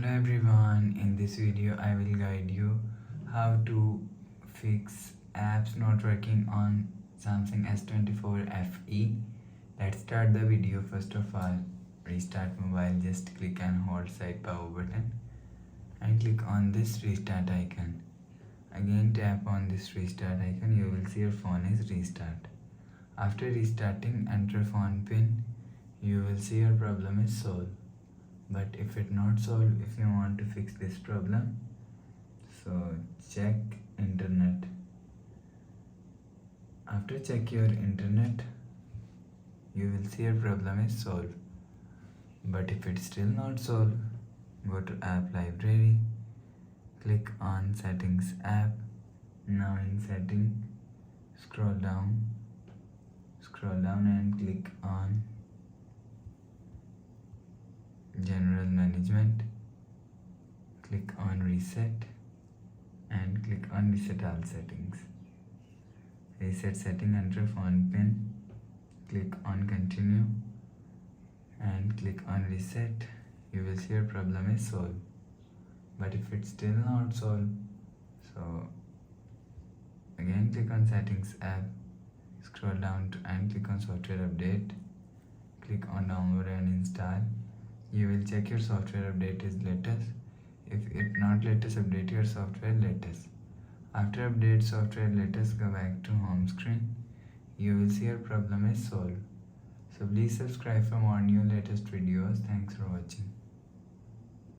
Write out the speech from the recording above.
Hello everyone, in this video I will guide you how to fix apps not working on Samsung S24 FE. Let's start the video. First of all, restart mobile. Just click and hold side power button and click on this restart icon. Again tap on this restart icon. You will see your phone is restart. After restarting, enter phone pin. You will see your problem is solved. But if it not solved, if you want to fix this problem, so check internet. After check your internet, you will see your problem is solved. But if it's still not solved, go to app library, click on settings app. Now in setting, scroll down and click on general management, click on reset and click on reset all settings. Reset setting, enter phone pin, click on continue and click on reset. You will see your problem is solved. But if it's still not solved, so again click on settings app, scroll down and click on software update, click on download and install. You will check your software update is latest. If it not latest, update your software latest. After update software latest, go back to home screen. You will see your problem is solved. So please subscribe for more new latest videos. Thanks for watching.